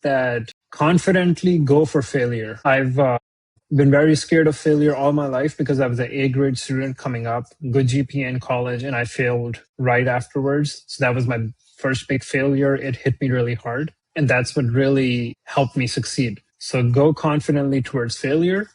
that confidently go for failure. I've been very scared of failure all my life because I was an A grade student coming up, good GPA in college, and I failed right afterwards. So that was my first big failure. It hit me really hard. And that's what really helped me succeed. So go confidently towards failure.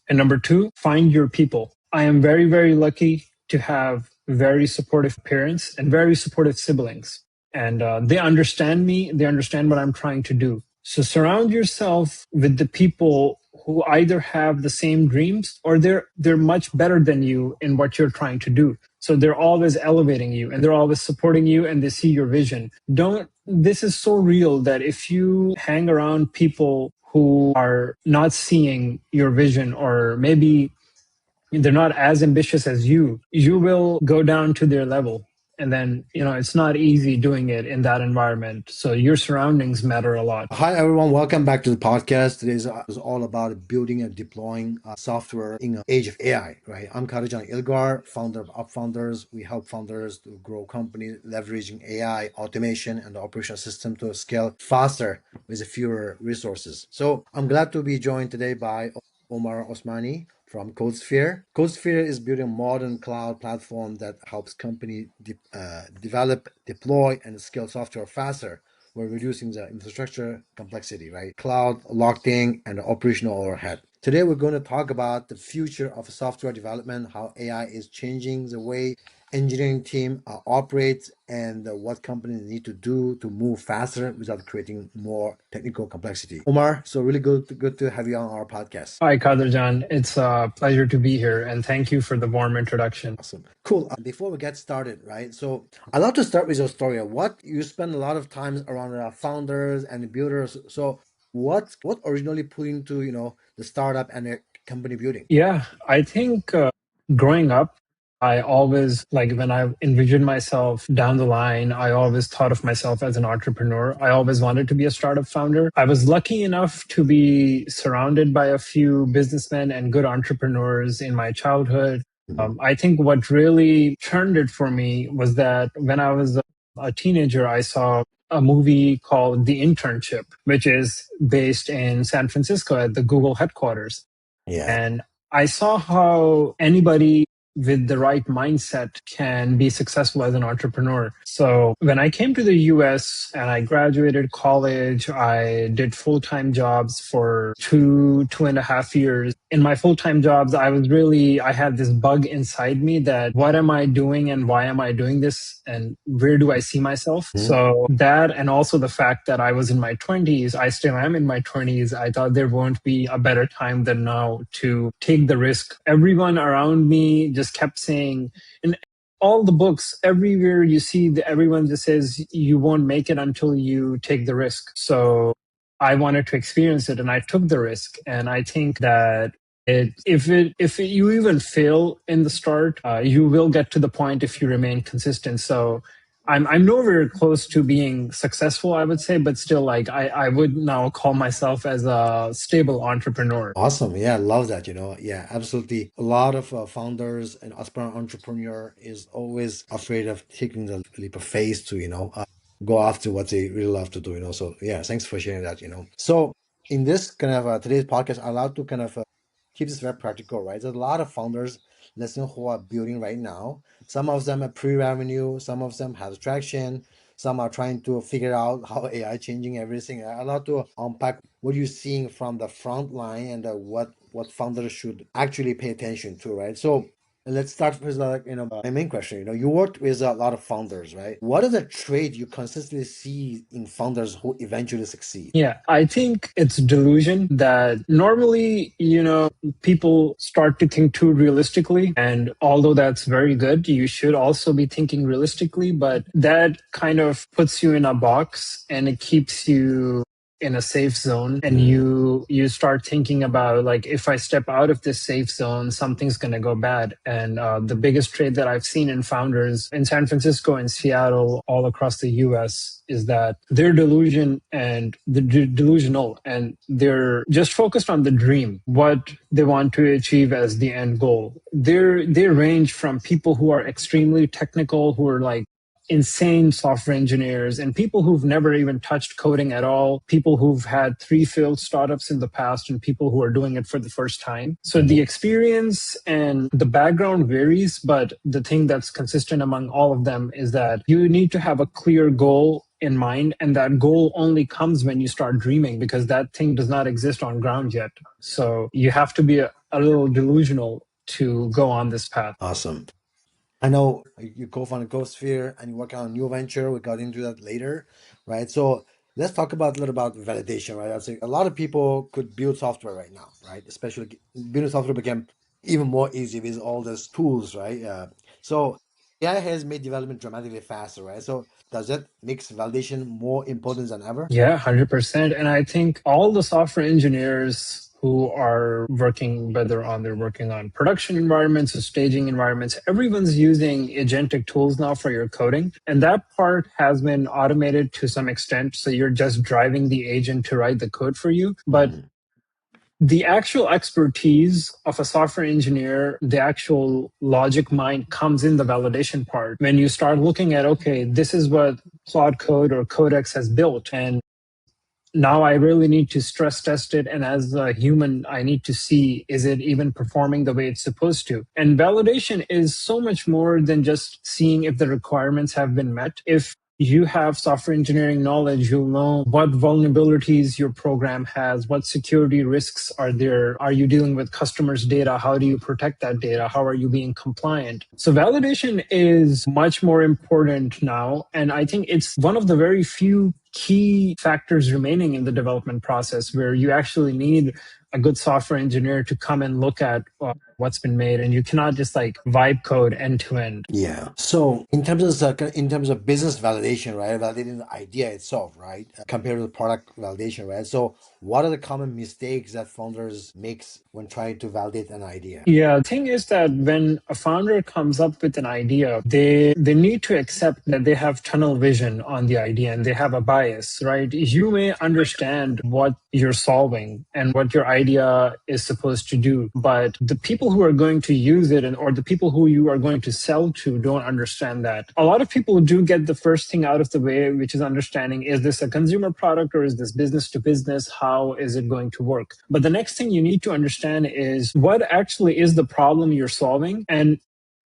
And number two, find your people. I am very, very lucky to have very supportive parents and very supportive siblings. And they understand me. They understand what I'm trying to do. So surround yourself with the people who either have the same dreams or they're much better than you in what you're trying to do. So they're always elevating you and they're always supporting you and they see your vision. This is so real that if you hang around people who are not seeing your vision or maybe they're not as ambitious as you will go down to their level. And then, it's not easy doing it in that environment. So your surroundings matter a lot. Hi, everyone. Welcome back to the podcast. Today's is all about building and deploying software in an age of AI, right? I'm Karajan Ilgar, founder of UpFounders. We help founders to grow companies leveraging AI, automation, and the operational system to scale faster with fewer resources. So I'm glad to be joined today by Omar Osmani from CodeSphere. CodeSphere is building a modern cloud platform that helps companies develop, deploy, and scale software faster. We're reducing the infrastructure complexity, right? Cloud, locked-in, and operational overhead. Today, we're going to talk about the future of software development, how AI is changing the way engineering team operates, and what companies need to do to move faster without creating more technical complexity. Omar, so really good to have you on our podcast. Hi, Kaderjan. It's a pleasure to be here, and thank you for the warm introduction. Awesome. Cool. Before we get started, right? So I'd love to start with your story. What you spend a lot of time around founders and builders. So what originally put into the startup and the company building? Yeah, I think growing up, I always, like when I envisioned myself down the line, I always thought of myself as an entrepreneur. I always wanted to be a startup founder. I was lucky enough to be surrounded by a few businessmen and good entrepreneurs in my childhood. I think what really turned it for me was that when I was a teenager, I saw a movie called The Internship, which is based in San Francisco at the Google headquarters. Yeah. And I saw how anybody with the right mindset can be successful as an entrepreneur. So when I came to the US and I graduated college, I did full-time jobs for 2.5 years. In my full-time jobs, I had this bug inside me that what am I doing and why am I doing this and where do I see myself? Mm-hmm. So that, and also the fact that I was in my 20s, I still am in my 20s. I thought there won't be a better time than now to take the risk. Everyone around me just kept saying, in all the books, everywhere you see, everyone just says you won't make it until you take the risk. So I wanted to experience it and I took the risk. And I think that if you even fail in the start, you will get to the point if you remain consistent. So I'm nowhere close to being successful, I would say, but still, like I would now call myself as a stable entrepreneur. Awesome. Yeah, I love that. Yeah, absolutely. A lot of founders and aspirant entrepreneur is always afraid of taking the leap of faith to, go after what they really love to do, So yeah, thanks for sharing that, So in this kind of today's podcast, I allowed to kind of keep this very practical, right? There's a lot of founders listening who are building right now. Some of them are pre-revenue, some of them have traction, some are trying to figure out how AI changing everything. I love to unpack what you're seeing from the front line and what founders should actually pay attention to, right? So let's start with my main question. You worked with a lot of founders, right? What are the traits you consistently see in founders who eventually succeed? Yeah, I think it's delusion that normally, people start to think too realistically. And although that's very good, you should also be thinking realistically, but that kind of puts you in a box and it keeps you in a safe zone, and you start thinking about, like, if I step out of this safe zone, something's going to go bad. And the biggest trait that I've seen in founders in San Francisco and Seattle, all across the US, is that they're delusional and they're just focused on the dream, what they want to achieve as the end goal. They range from people who are extremely technical, who are like insane software engineers and people who've never even touched coding at all, people who've had 3 failed startups in the past, and people who are doing it for the first time. So the experience and the background varies, but the thing that's consistent among all of them is that you need to have a clear goal in mind, and that goal only comes when you start dreaming, because that thing does not exist on ground yet. So you have to be a little delusional to go on this path. Awesome. I know you co-founded GoSphere and you work on a new venture. We got into that later, right? So let's talk about a little about validation, right? I say a lot of people could build software right now, right? Especially building software became even more easy with all these tools, right? So AI has made development dramatically faster, right? So does that makes validation more important than ever? Yeah, 100%. And I think all the software engineers who are working, whether they're working on production environments or staging environments, everyone's using agentic tools now for your coding. And that part has been automated to some extent. So you're just driving the agent to write the code for you. But the actual expertise of a software engineer, the actual logic mind comes in the validation part. When you start looking at, okay, this is what Cloud Code or Codex has built, and now I really need to stress test it. And as a human, I need to see, is it even performing the way it's supposed to? And validation is so much more than just seeing if the requirements have been met. If you have software engineering knowledge, you'll know what vulnerabilities your program has, what security risks are there. Are you dealing with customers' data? How do you protect that data? How are you being compliant? So validation is much more important now. And I think it's one of the very few key factors remaining in the development process where you actually need a good software engineer to come and look at what's been made, and you cannot just like vibe code end to end. Yeah. So in terms of business validation, right? Validating the idea itself, right? Compared to the product validation, right? So what are the common mistakes that founders makes when trying to validate an idea? Yeah, the thing is that when a founder comes up with an idea, they need to accept that they have tunnel vision on the idea and they have a bias, right? You may understand what you're solving and what your idea is supposed to do, but the people who are going to use it or the people who you are going to sell to don't understand that. A lot of people do get the first thing out of the way, which is understanding, is this a consumer product or is this business to business? How is it going to work? But the next thing you need to understand is what actually is the problem you're solving, and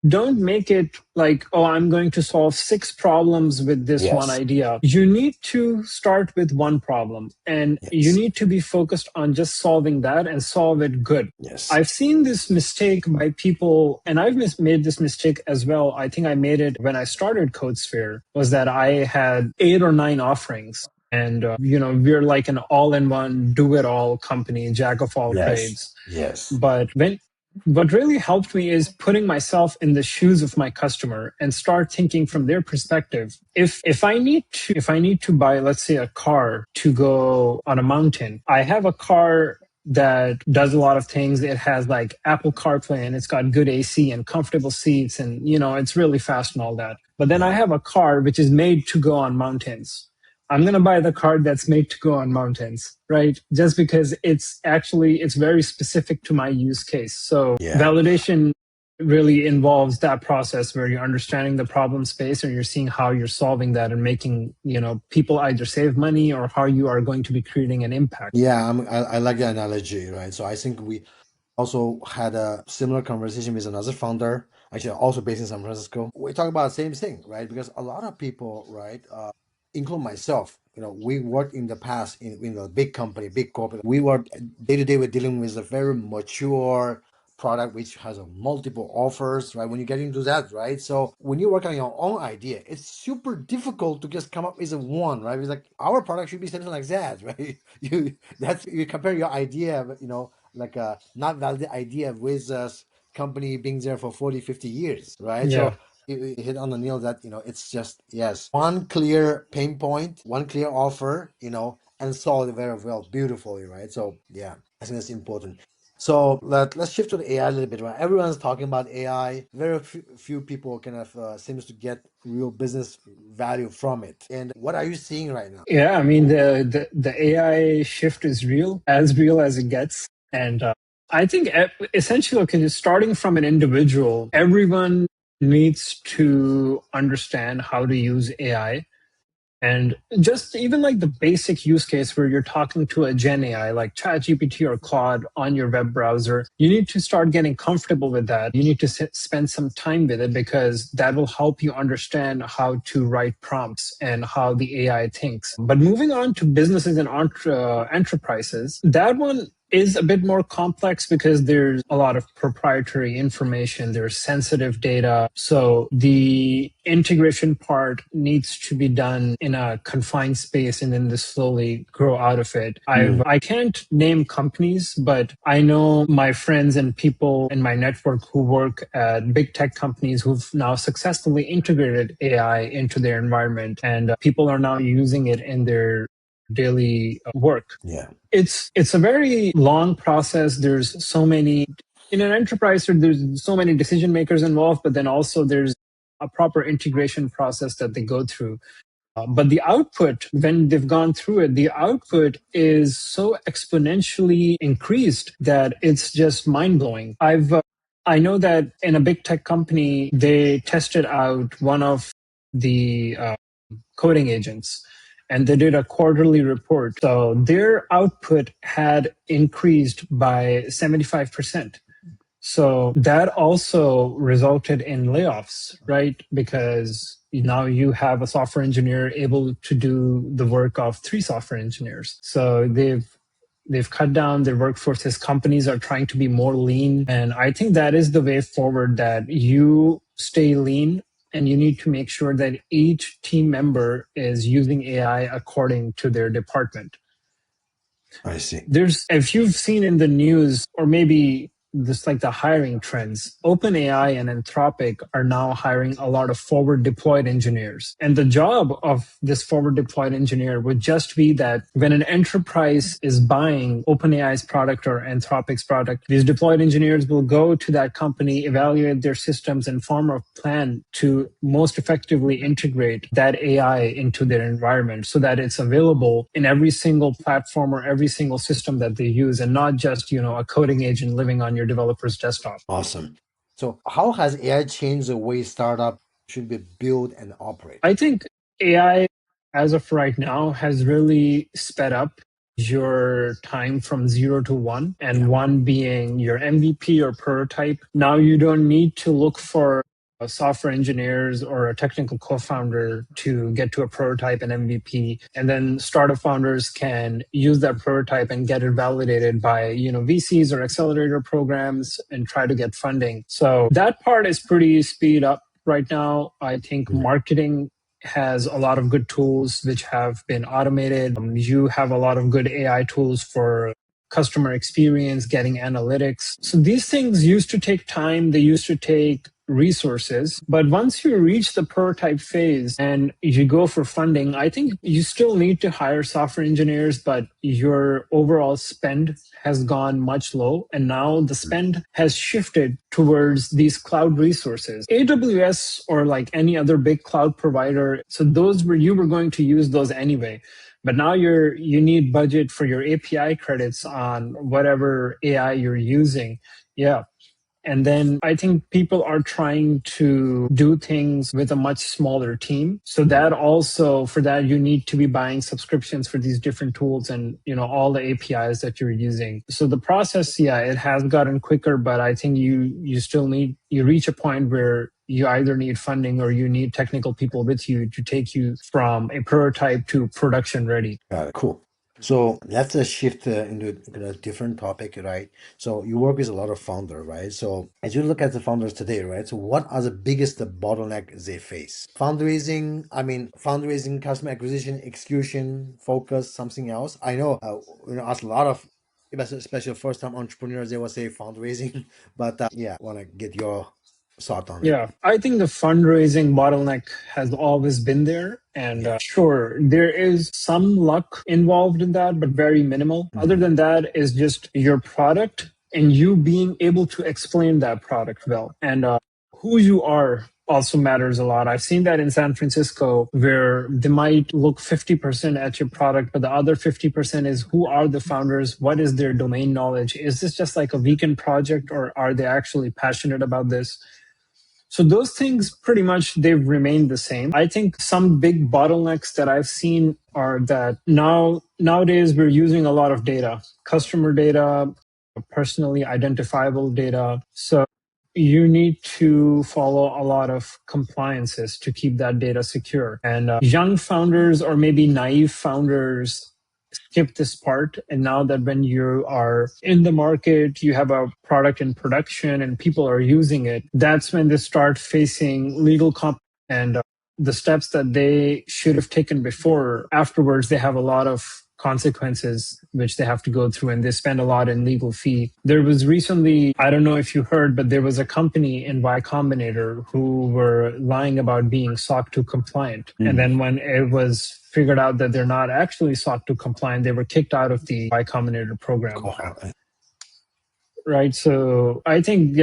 don't make it like, oh, I'm going to solve 6 problems with this one Yes. idea. You need to start with one problem and you Yes. need to be focused on just solving that and solve it good. Yes. I've seen this mistake by people, and I've made this mistake as well. I think I made it when I started CodeSphere, was that I had 8 or 9 offerings. And, we're like an all-in-one, do-it-all company, jack of all Yes. trades. Yes. But what really helped me is putting myself in the shoes of my customer and start thinking from their perspective. If I need to buy, let's say, a car to go on a mountain, I have a car that does a lot of things. It has like Apple CarPlay and it's got good AC and comfortable seats and it's really fast and all that. But then I have a car which is made to go on mountains. I'm going to buy the car that's made to go on mountains, right? Just because it's very specific to my use case. So validation really involves that process where you're understanding the problem space and you're seeing how you're solving that and making, people either save money or how you are going to be creating an impact. Yeah, I like the analogy, right? So I think we also had a similar conversation with another founder, actually also based in San Francisco. We talk about the same thing, right? Because a lot of people, right, include myself, we worked in the past in a big company, big corporate. We were day to day, we're dealing with a very mature product which has a multiple offers, right? When you get into that, right? So when you work on your own idea, it's super difficult to just come up with a one, right? It's like our product should be something like that, right? You compare your idea, like a not valid idea with a company being there for 40, 50 years, right? Yeah. So you hit on the nail that it's just, yes, one clear pain point, one clear offer, and solve it very well, beautifully, right? So yeah, I think that's important. So let's shift to the AI a little bit, right? Everyone's talking about AI. Very few people kind of seems to get real business value from it. And what are you seeing right now? Yeah. I mean, the AI shift is real as it gets. And I think essentially, okay, just starting from an individual, everyone needs to understand how to use AI. And just even like the basic use case where you're talking to a Gen AI like ChatGPT or Claude on your web browser, you need to start getting comfortable with that. You need to spend some time with it because that will help you understand how to write prompts and how the AI thinks. But moving on to businesses and enterprises, that one is a bit more complex because there's a lot of proprietary information, there's sensitive data. So the integration part needs to be done in a confined space and then to slowly grow out of it. I can't name companies, but I know my friends and people in my network who work at big tech companies who've now successfully integrated AI into their environment, and people are now using it in their daily work. Yeah. It's a very long process. There's so many in an enterprise. There's so many decision makers involved, but then also there's a proper integration process that they go through. But the output, when they've gone through it, the output is so exponentially increased that it's just mind blowing. I know that in a big tech company, they tested out one of the coding agents and they did a quarterly report. So their output had increased by 75%. So that also resulted in layoffs, right? Because now you have a software engineer able to do the work of three software engineers. So they've cut down their workforces. Companies are trying to be more lean. And I think that is the way forward, that you stay lean and you need to make sure that each team member is using AI according to their department. I see. If you've seen in the news, or maybe just like the hiring trends, OpenAI and Anthropic are now hiring a lot of forward deployed engineers. And the job of this forward deployed engineer would just be that when an enterprise is buying OpenAI's product or Anthropic's product, these deployed engineers will go to that company, evaluate their systems, and form a plan to most effectively integrate that AI into their environment so that it's available in every single platform or every single system that they use, and not just, a coding agent living on your developer's desktop. Awesome. So, how has AI changed the way startup should be built and operate? I think AI, as of right now, has really sped up your time from 0 to 1, and 1 being your MVP or prototype. Now you don't need to look for software engineers or a technical co-founder to get to a prototype and MVP. And then startup founders can use that prototype and get it validated by, VCs or accelerator programs and try to get funding. So that part is pretty speed up right now. I think marketing has a lot of good tools which have been automated. You have a lot of good AI tools for customer experience, getting analytics. So these things used to take time. They used to take resources. But once you reach the prototype phase and you go for funding, I think you still need to hire software engineers, but your overall spend has gone much low. And now the spend has shifted towards these cloud resources. AWS or like any other big cloud provider. So those were, you were going to use those anyway. But now you need budget for your API credits on whatever AI you're using. Yeah. And then I think people are trying to do things with a much smaller team. So that also, for that, you need to be buying subscriptions for these different tools and, all the APIs that you're using. So the process, yeah, it has gotten quicker, but I think you still you reach a point where you either need funding or you need technical people with you to take you from a prototype to production ready. Got it. Cool. So let's shift into a different topic, right? So you work with a lot of founders, right? So as you look at the founders today, right? So what are the biggest bottleneck they face? Fundraising, customer acquisition, execution, focus, something else. I know, ask a lot of, especially first-time entrepreneurs, they will say fundraising, but yeah, want to get your thought on it. Yeah, I think the fundraising bottleneck has always been there. And sure, there is some luck involved in that, but very minimal. Other than that, is just your product and you being able to explain that product well. And who you are also matters a lot. I've seen that in San Francisco where they might look 50% at your product, but the other 50% is who are the founders? What is their domain knowledge? Is this just like a weekend project or are they actually passionate about this? So those things pretty much they've remained the same. I think some big bottlenecks that I've seen are that nowadays we're using a lot of data, customer data, personally identifiable data. So you need to follow a lot of compliances to keep that data secure. And young founders or maybe naive founders skip this part. And now that when you are in the market, you have a product in production and people are using it, that's when they start facing legal and the steps that they should have taken before. Afterwards, they have a lot of consequences which they have to go through, and they spend a lot in legal fee. There was recently, I don't know if you heard, but there was a company in Y Combinator who were lying about being SOC 2 compliant. And then when it was figured out that they're not actually SOC 2 compliant, they were kicked out of the Y Combinator program. Right. So I think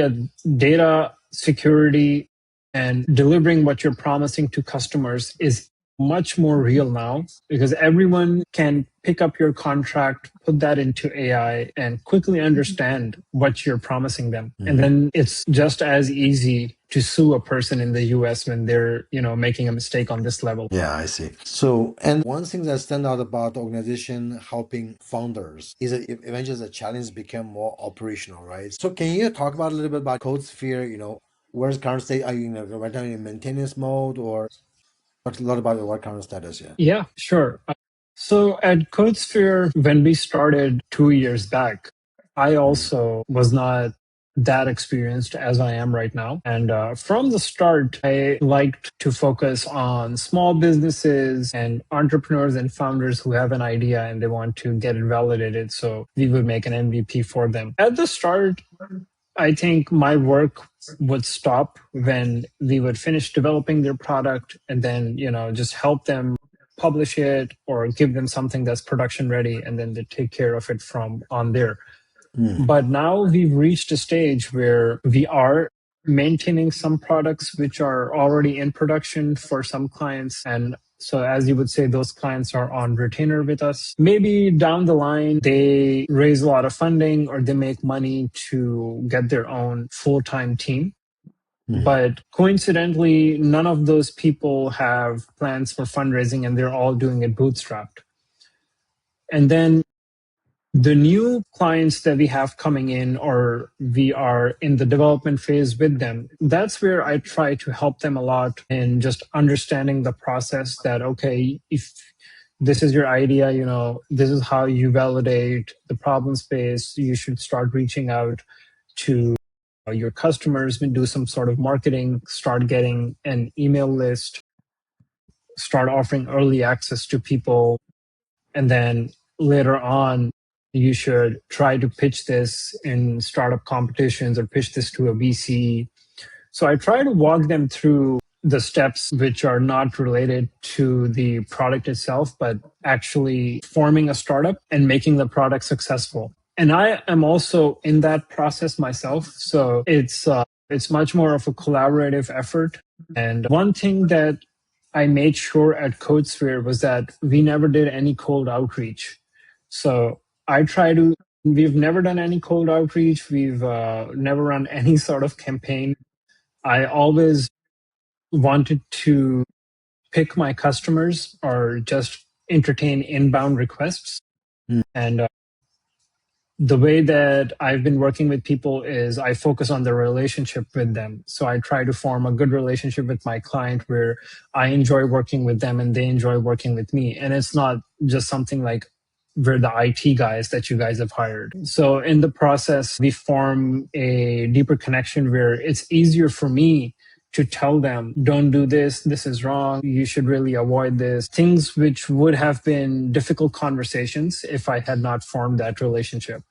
data security and delivering what you're promising to customers is much more real now because everyone can pick up your contract, put that into AI and quickly understand what you're promising them. And then it's just as easy to sue a person in the US when they're, making a mistake on this level. Yeah, I see. So, and one thing that stand out about the organization helping founders is that eventually the challenge became more operational, right? So can you talk about a little bit about CodeSphere, where's current state? Are you right now in maintenance mode or talk a lot about what current status? Yeah. Yeah, sure. So at CodeSphere, when we started 2 years back, I also was not that experienced as I am right now. And from the start, I liked to focus on small businesses and entrepreneurs and founders who have an idea and they want to get it validated. So we would make an MVP for them. At the start, I think my work would stop when we would finish developing their product and then, just help them publish it or give them something that's production ready and then they take care of it from on there. But now we've reached a stage where we are maintaining some products which are already in production for some clients. And so, as you would say, those clients are on retainer with us. Maybe down the line, they raise a lot of funding or they make money to get their own full-time team. But coincidentally, none of those people have plans for fundraising and they're all doing it bootstrapped. And then the new clients that we have coming in or we are in the development phase with them, that's where I try to help them a lot in just understanding the process that, okay, if this is your idea, this is how you validate the problem space, you should start reaching out to your customers and do some sort of marketing, start getting an email list, start offering early access to people. And then later on, you should try to pitch this in startup competitions or pitch this to a VC. So I try to walk them through the steps which are not related to the product itself, but actually forming a startup and making the product successful. And I am also in that process myself. So it's much more of a collaborative effort. And one thing that I made sure at CodeSphere was that we never did any cold outreach. So we've never done any cold outreach. We've never run any sort of campaign. I always wanted to pick my customers or just entertain inbound requests. And the way that I've been working with people is I focus on the relationship with them. So I try to form a good relationship with my client where I enjoy working with them and they enjoy working with me. And it's not just something like we're the IT guys that you guys have hired. So in the process, we form a deeper connection where it's easier for me to tell them, don't do this, this is wrong, you should really avoid this. Things which would have been difficult conversations if I had not formed that relationship.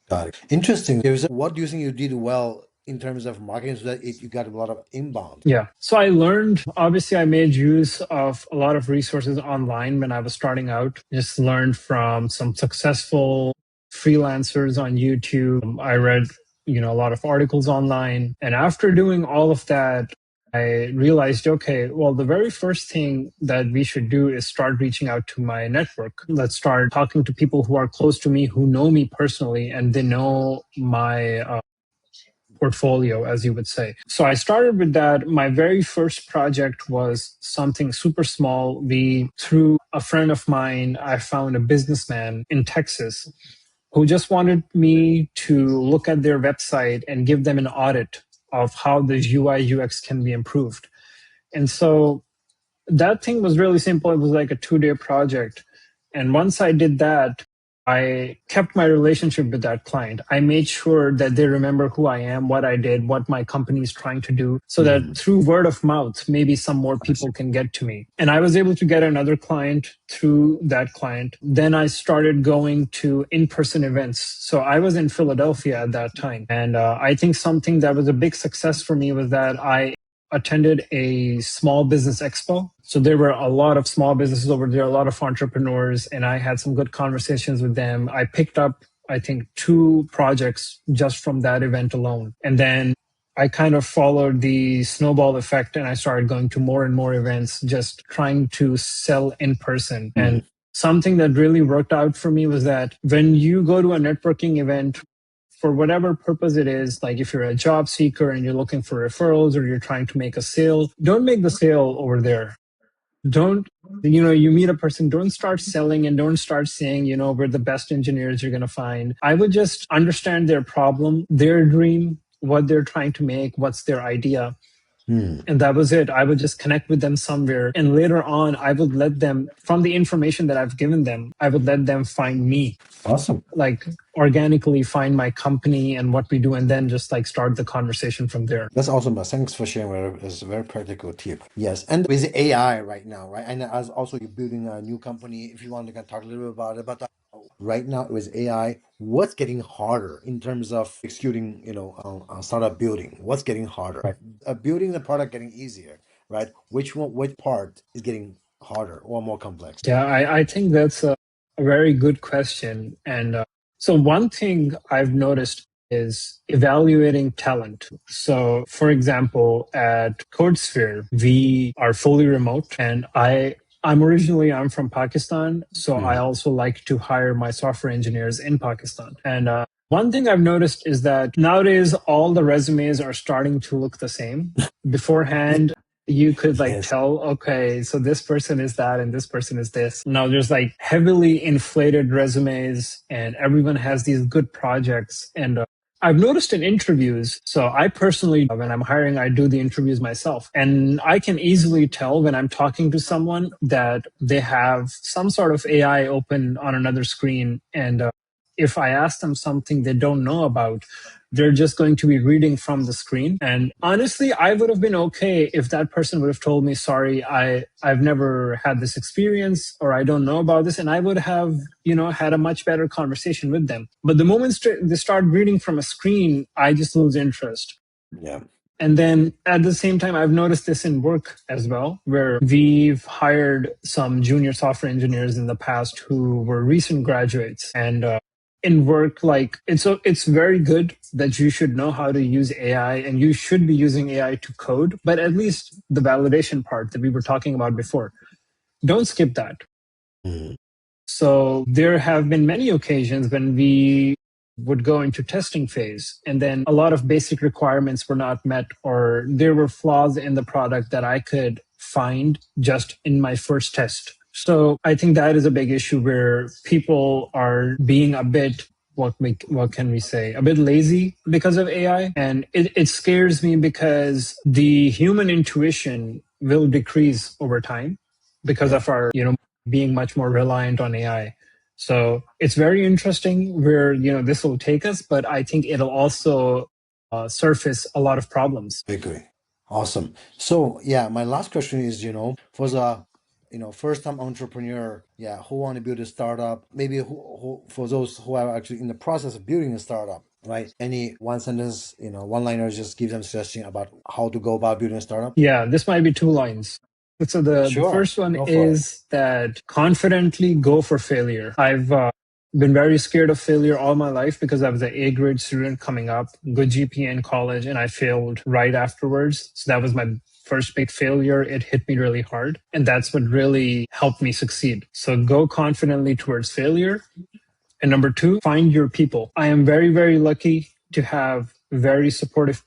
Got it. Interesting. What do you think you did well in terms of marketing so that you got a lot of inbound? Yeah. So I learned, obviously, I made use of a lot of resources online when I was starting out. Just learned from some successful freelancers on YouTube. I read, a lot of articles online. And after doing all of that, I realized, okay, well, the very first thing that we should do is start reaching out to my network. Let's start talking to people who are close to me, who know me personally, and they know my portfolio, as you would say. So I started with that. My very first project was something super small. Through a friend of mine, I found a businessman in Texas who just wanted me to look at their website and give them an audit of how the UI UX can be improved. And so that thing was really simple. It was like a 2-day project. And once I did that, I kept my relationship with that client. I made sure that they remember who I am, what I did, what my company is trying to do, so that through word of mouth, maybe some more people can get to me. And I was able to get another client through that client. Then I started going to in-person events. So I was in Philadelphia at that time. And I think something that was a big success for me was that I attended a small business expo. So there were a lot of small businesses over there, a lot of entrepreneurs, and I had some good conversations with them. I picked up, I think, 2 projects just from that event alone. And then I kind of followed the snowball effect and I started going to more and more events, just trying to sell in person. And something that really worked out for me was that when you go to a networking event, for whatever purpose it is, like if you're a job seeker and you're looking for referrals or you're trying to make a sale, don't make the sale over there. Don't, you meet a person, don't start selling and don't start saying, we're the best engineers you're going to find. I would just understand their problem, their dream, what they're trying to make, what's their idea. And that was it. I would just connect with them somewhere. And later on, I would let them, from the information that I've given them, I would let them find me. Awesome. Like organically find my company and what we do, and then just like start the conversation from there. That's awesome. Thanks for sharing. It's a very practical tip. Yes. And with AI right now, right? And as also you're building a new company, if you want to talk a little bit about it, but right now with AI, what's getting harder in terms of executing, startup building? What's getting harder? Right? Building the product getting easier, right? Which part is getting harder or more complex? Yeah, I think that's a very good question. And so one thing I've noticed is evaluating talent. So for example, at CodeSphere, we are fully remote and I'm from Pakistan. So I also like to hire my software engineers in Pakistan. And one thing I've noticed is that nowadays all the resumes are starting to look the same. Beforehand, you could tell, okay, so this person is that and this person is this. Now there's like heavily inflated resumes and everyone has these good projects. And I've noticed in interviews, so I personally, when I'm hiring, I do the interviews myself. And I can easily tell when I'm talking to someone that they have some sort of AI open on another screen. And if I ask them something they don't know about, they're just going to be reading from the screen. And honestly, I would have been okay if that person would have told me, sorry, I've never had this experience or I don't know about this. And I would have, had a much better conversation with them. But the moment they start reading from a screen, I just lose interest. Yeah. And then at the same time, I've noticed this in work as well, where we've hired some junior software engineers in the past who were recent graduates. And in work, it's very good that you should know how to use AI and you should be using AI to code, but at least the validation part that we were talking about before, don't skip that. So there have been many occasions when we would go into testing phase and then a lot of basic requirements were not met or there were flaws in the product that I could find just in my first test. So I think that is a big issue where people are being a bit, what can we say, a bit lazy because of AI. And it scares me because the human intuition will decrease over time because of our, being much more reliant on AI. So it's very interesting where, this will take us, but I think it'll also surface a lot of problems. I agree. Awesome. So yeah, my last question is, for the first time entrepreneur, who want to build a startup, maybe who for those who are actually in the process of building a startup, right? Any one sentence, one liner, just give them suggestion about how to go about building a startup. Yeah, this might be 2 lines. So the first one is that confidently go for failure. I've been very scared of failure all my life because I was an A grade student coming up, good GPA in college, and I failed right afterwards. So that was my first big failure. It hit me really hard. And that's what really helped me succeed. So go confidently towards failure. And number 2, find your people. I am very, very lucky to have very supportive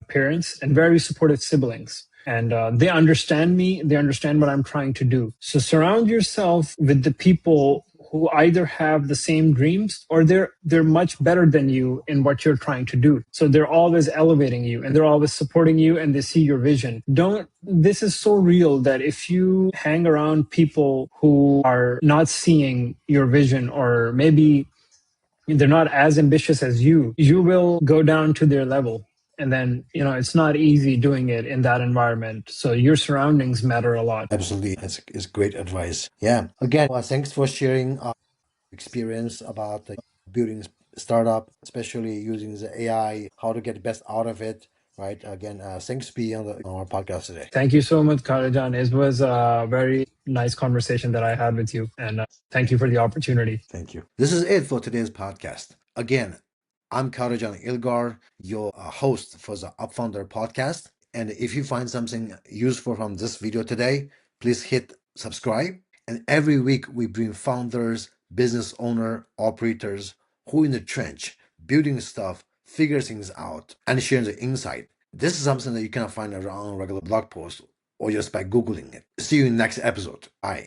parents and very supportive siblings. And they understand me, they understand what I'm trying to do. So surround yourself with the people who either have the same dreams or they're much better than you in what you're trying to do. So they're always elevating you and they're always supporting you and they see your vision. Don't This is so real that if you hang around people who are not seeing your vision, or maybe they're not as ambitious as you will go down to their level. And then, it's not easy doing it in that environment. So your surroundings matter a lot. Absolutely. It's great advice. Yeah. Again, thanks for sharing experience about building startup, especially using the AI, how to get the best out of it. Right. Again, thanks for being on our podcast today. Thank you so much, Karajan. It was a very nice conversation that I had with you. And thank you for the opportunity. Thank you. This is it for today's podcast. Again, I'm Karajan Ilgar, your host for the Upfounder podcast. And if you find something useful from this video today, please hit subscribe. And every week we bring founders, business owner, operators who in the trench, building stuff, figure things out, and share the insight. This is something that you cannot find around regular blog posts or just by Googling it. See you in the next episode. Bye.